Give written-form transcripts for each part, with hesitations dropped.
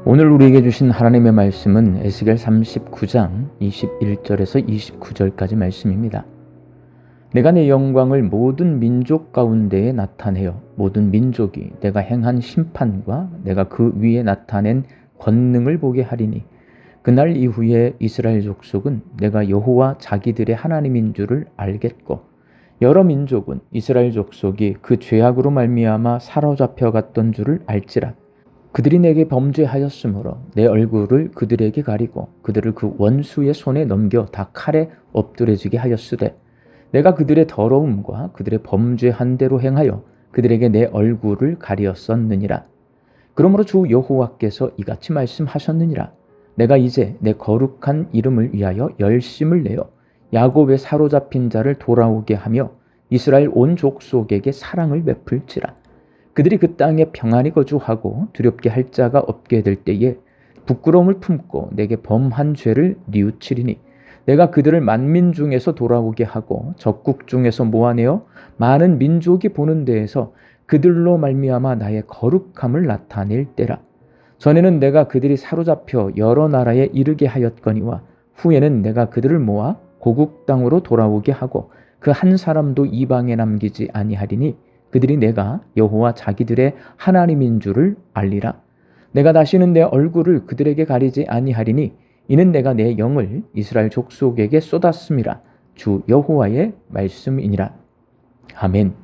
오늘 우리에게 주신 하나님의 말씀은 에스겔 39장 21절에서 29절까지 말씀입니다. 내가 내 영광을 모든 민족 가운데에 나타내어 모든 민족이 내가 행한 심판과 내가 그 위에 나타낸 권능을 보게 하리니 그날 이후에 이스라엘 족속은 내가 여호와 자기들의 하나님인 줄을 알겠고 여러 민족은 이스라엘 족속이 그 죄악으로 말미암아 사로잡혀 갔던 줄을 알지라. 그들이 내게 범죄하였으므로 내 얼굴을 그들에게 가리고 그들을 그 원수의 손에 넘겨 다 칼에 엎드려지게 하였으되 내가 그들의 더러움과 그들의 범죄한 대로 행하여 그들에게 내 얼굴을 가리었었느니라. 그러므로 주 여호와께서 이같이 말씀하셨느니라. 내가 이제 내 거룩한 이름을 위하여 열심을 내어 야곱의 사로잡힌 자를 돌아오게 하며 이스라엘 온 족속에게 사랑을 베풀지라. 그들이 그 땅에 평안히 거주하고 두렵게 할 자가 없게 될 때에 부끄러움을 품고 내게 범한 죄를 뉘우치리니 내가 그들을 만민 중에서 돌아오게 하고 적국 중에서 모아내어 많은 민족이 보는 데에서 그들로 말미암아 나의 거룩함을 나타낼 때라. 전에는 내가 그들이 사로잡혀 여러 나라에 이르게 하였거니와 후에는 내가 그들을 모아 고국 땅으로 돌아오게 하고 그 한 사람도 이방에 남기지 아니하리니 그들이 내가 여호와 자기들의 하나님인 줄을 알리라. 내가 다시는 내 얼굴을 그들에게 가리지 아니하리니 이는 내가 내 영을 이스라엘 족속에게 쏟았음이라. 주 여호와의 말씀이니라. 아멘.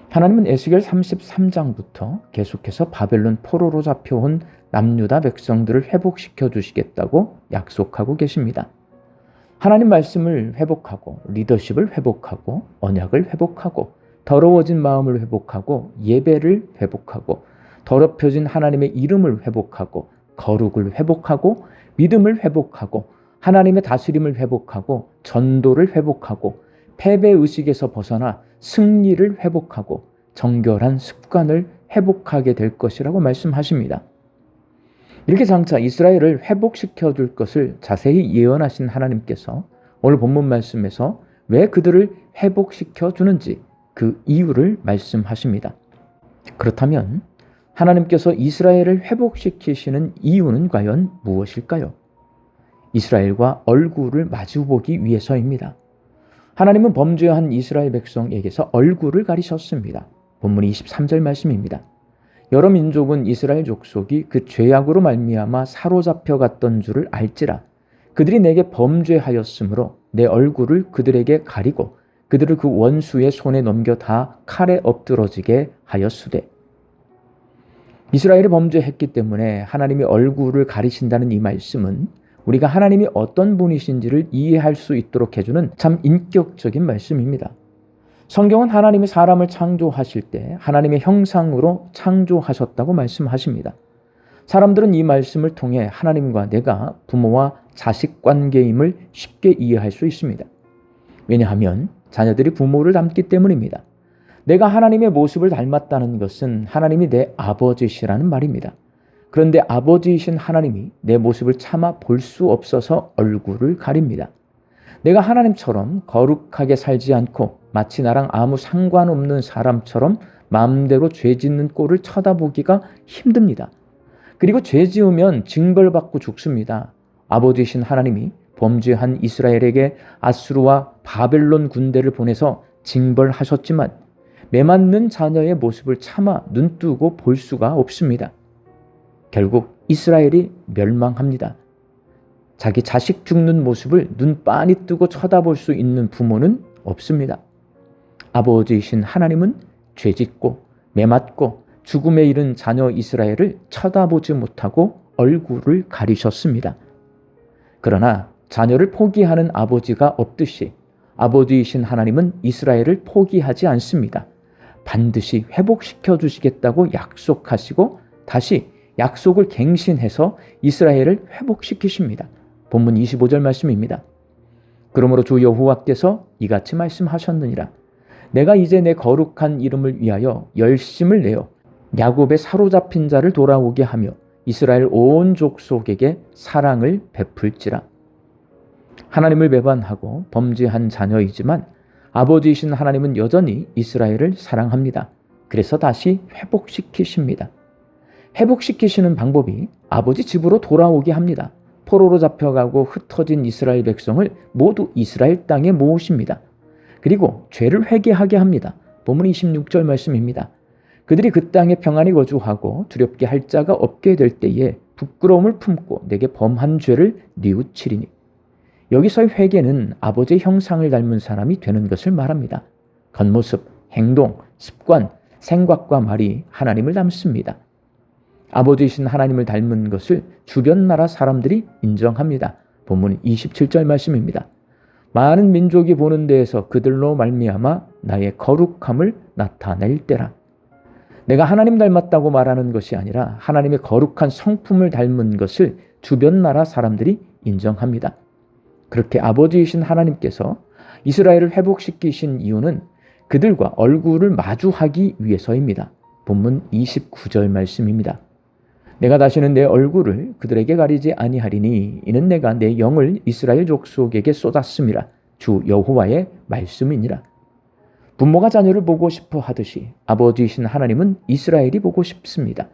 하나님은 에스겔 33장부터 계속해서 바벨론 포로로 잡혀온 남유다 백성들을 회복시켜 주시겠다고 약속하고 계십니다. 하나님 말씀을 회복하고 리더십을 회복하고 언약을 회복하고 더러워진 마음을 회복하고 예배를 회복하고 더럽혀진 하나님의 이름을 회복하고 거룩을 회복하고 믿음을 회복하고 하나님의 다스림을 회복하고 전도를 회복하고 패배의식에서 벗어나 승리를 회복하고 정결한 습관을 회복하게 될 것이라고 말씀하십니다. 이렇게 장차 이스라엘을 회복시켜 줄 것을 자세히 예언하신 하나님께서 오늘 본문 말씀에서 왜 그들을 회복시켜 주는지 그 이유를 말씀하십니다. 그렇다면 하나님께서 이스라엘을 회복시키시는 이유는 과연 무엇일까요? 이스라엘과 얼굴을 마주보기 위해서입니다. 하나님은 범죄한 이스라엘 백성에게서 얼굴을 가리셨습니다. 본문 23절 말씀입니다. 여러 민족은 이스라엘 족속이 그 죄악으로 말미암아 사로잡혀 갔던 줄을 알지라. 그들이 내게 범죄하였으므로 내 얼굴을 그들에게 가리고 그들을 그 원수의 손에 넘겨 다 칼에 엎드러지게 하였으되. 이스라엘이 범죄했기 때문에 하나님이 얼굴을 가리신다는 이 말씀은 우리가 하나님이 어떤 분이신지를 이해할 수 있도록 해주는 참 인격적인 말씀입니다. 성경은 하나님이 사람을 창조하실 때 하나님의 형상으로 창조하셨다고 말씀하십니다. 사람들은 이 말씀을 통해 하나님과 내가 부모와 자식 관계임을 쉽게 이해할 수 있습니다. 왜냐하면 자녀들이 부모를 닮기 때문입니다. 내가 하나님의 모습을 닮았다는 것은 하나님이 내 아버지시라는 말입니다. 그런데 아버지이신 하나님이 내 모습을 차마 볼 수 없어서 얼굴을 가립니다. 내가 하나님처럼 거룩하게 살지 않고 마치 나랑 아무 상관없는 사람처럼 마음대로 죄 짓는 꼴을 쳐다보기가 힘듭니다. 그리고 죄 지으면 징벌받고 죽습니다. 아버지이신 하나님이 범죄한 이스라엘에게 아수르와 바벨론 군대를 보내서 징벌하셨지만 매맞는 자녀의 모습을 차마 눈뜨고 볼 수가 없습니다. 결국 이스라엘이 멸망합니다. 자기 자식 죽는 모습을 눈 빤히 뜨고 쳐다볼 수 있는 부모는 없습니다. 아버지이신 하나님은 죄짓고 매맞고 죽음에 이른 자녀 이스라엘을 쳐다보지 못하고 얼굴을 가리셨습니다. 그러나 자녀를 포기하는 아버지가 없듯이 아버지이신 하나님은 이스라엘을 포기하지 않습니다. 반드시 회복시켜 주시겠다고 약속하시고 다시 약속을 갱신해서 이스라엘을 회복시키십니다. 본문 25절 말씀입니다. 그러므로 주 여호와께서 이같이 말씀하셨느니라. 내가 이제 내 거룩한 이름을 위하여 열심을 내어 야곱의 사로잡힌 자를 돌아오게 하며 이스라엘 온 족속에게 사랑을 베풀지라. 하나님을 배반하고 범죄한 자녀이지만 아버지이신 하나님은 여전히 이스라엘을 사랑합니다. 그래서 다시 회복시키십니다. 회복시키시는 방법이 아버지 집으로 돌아오게 합니다. 포로로 잡혀가고 흩어진 이스라엘 백성을 모두 이스라엘 땅에 모으십니다. 그리고 죄를 회개하게 합니다. 본문 26절 말씀입니다. 그들이 그 땅에 평안히 거주하고 두렵게 할 자가 없게 될 때에 부끄러움을 품고 내게 범한 죄를 뉘우치리니. 여기서의 회개는 아버지의 형상을 닮은 사람이 되는 것을 말합니다. 겉모습, 행동, 습관, 생각과 말이 하나님을 닮습니다. 아버지이신 하나님을 닮은 것을 주변 나라 사람들이 인정합니다. 본문 27절 말씀입니다. 많은 민족이 보는 데에서 그들로 말미암아 나의 거룩함을 나타낼 때라. 내가 하나님 닮았다고 말하는 것이 아니라 하나님의 거룩한 성품을 닮은 것을 주변 나라 사람들이 인정합니다. 그렇게 아버지이신 하나님께서 이스라엘을 회복시키신 이유는 그들과 얼굴을 마주하기 위해서입니다. 본문 29절 말씀입니다. 내가 다시는 내 얼굴을 그들에게 가리지 아니하리니 이는 내가 내 영을 이스라엘 족속에게 쏟았음이라. 주 여호와의 말씀이니라. 부모가 자녀를 보고 싶어 하듯이 아버지이신 하나님은 이스라엘이 보고 싶습니다.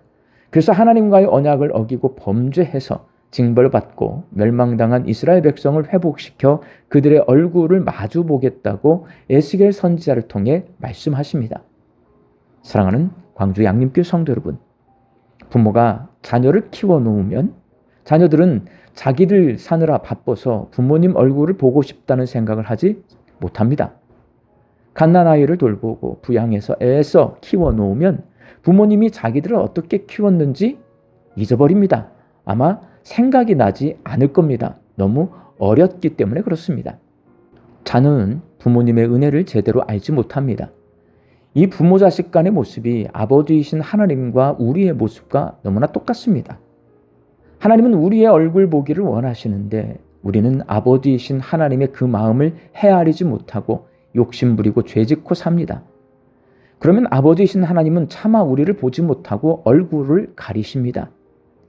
그래서 하나님과의 언약을 어기고 범죄해서 징벌받고 멸망당한 이스라엘 백성을 회복시켜 그들의 얼굴을 마주 보겠다고 에스겔 선지자를 통해 말씀하십니다. 사랑하는 광주 양림교회 성도 여러분, 부모가 자녀를 키워놓으면 자녀들은 자기들 사느라 바빠서 부모님 얼굴을 보고 싶다는 생각을 하지 못합니다. 갓난아이를 돌보고 부양해서 애써 키워놓으면 부모님이 자기들을 어떻게 키웠는지 잊어버립니다. 아마 생각이 나지 않을 겁니다. 너무 어렸기 때문에 그렇습니다. 자녀는 부모님의 은혜를 제대로 알지 못합니다. 이 부모 자식 간의 모습이 아버지이신 하나님과 우리의 모습과 너무나 똑같습니다. 하나님은 우리의 얼굴 보기를 원하시는데 우리는 아버지이신 하나님의 그 마음을 헤아리지 못하고 욕심부리고 죄짓고 삽니다. 그러면 아버지이신 하나님은 차마 우리를 보지 못하고 얼굴을 가리십니다.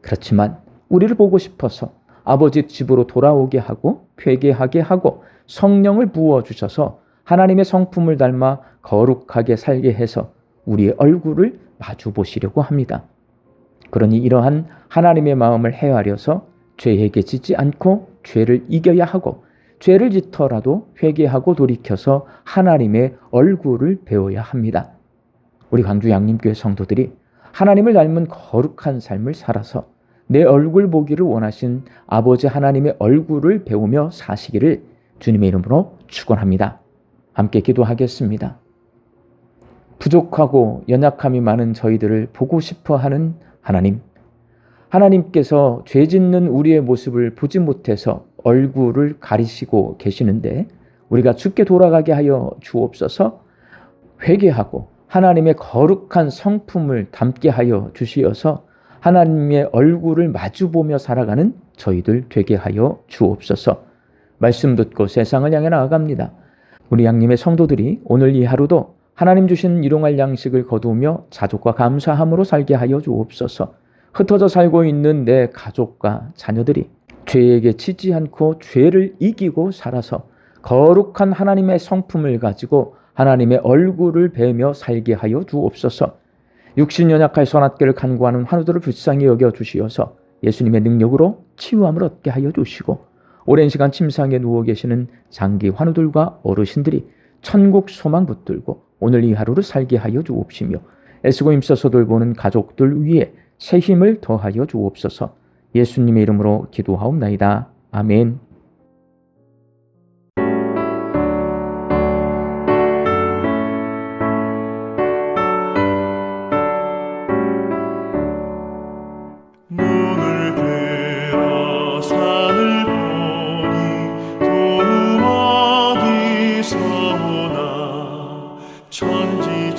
그렇지만 우리를 보고 싶어서 아버지 집으로 돌아오게 하고 회개하게 하고 성령을 부어주셔서 하나님의 성품을 닮아 거룩하게 살게 해서 우리의 얼굴을 마주 보시려고 합니다. 그러니 이러한 하나님의 마음을 헤아려서 죄에게 지지 않고 죄를 이겨야 하고 죄를 짓더라도 회개하고 돌이켜서 하나님의 얼굴을 배워야 합니다. 우리 광주 양림교회 성도들이 하나님을 닮은 거룩한 삶을 살아서 내 얼굴 보기를 원하신 아버지 하나님의 얼굴을 배우며 사시기를 주님의 이름으로 축원합니다. 함께 기도하겠습니다. 부족하고 연약함이 많은 저희들을 보고 싶어하는 하나님, 하나님께서 죄 짓는 우리의 모습을 보지 못해서 얼굴을 가리시고 계시는데 우리가 죽게 돌아가게 하여 주옵소서. 회개하고 하나님의 거룩한 성품을 담게 하여 주시어서 하나님의 얼굴을 마주보며 살아가는 저희들 되게 하여 주옵소서. 말씀 듣고 세상을 향해 나아갑니다. 우리 양님의 성도들이 오늘 이 하루도 하나님 주신 일용할 양식을 거두며 자족과 감사함으로 살게 하여 주옵소서. 흩어져 살고 있는 내 가족과 자녀들이 죄에게 치지 않고 죄를 이기고 살아서 거룩한 하나님의 성품을 가지고 하나님의 얼굴을 뵈며 살게 하여 주옵소서. 육신 연약할 선악계를 간구하는 환우들을 불쌍히 여겨 주시어서 예수님의 능력으로 치유함을 얻게 하여 주시고 오랜 시간 침상에 누워 계시는 장기 환우들과 어르신들이 천국 소망 붙들고 오늘 이 하루를 살게 하여 주옵시며 애쓰고 힘써서 돌보는 가족들 위에 새 힘을 더하여 주옵소서. 예수님의 이름으로 기도하옵나이다. 아멘. 눈을 들어 산을 보니 도움 어디서 오나 천지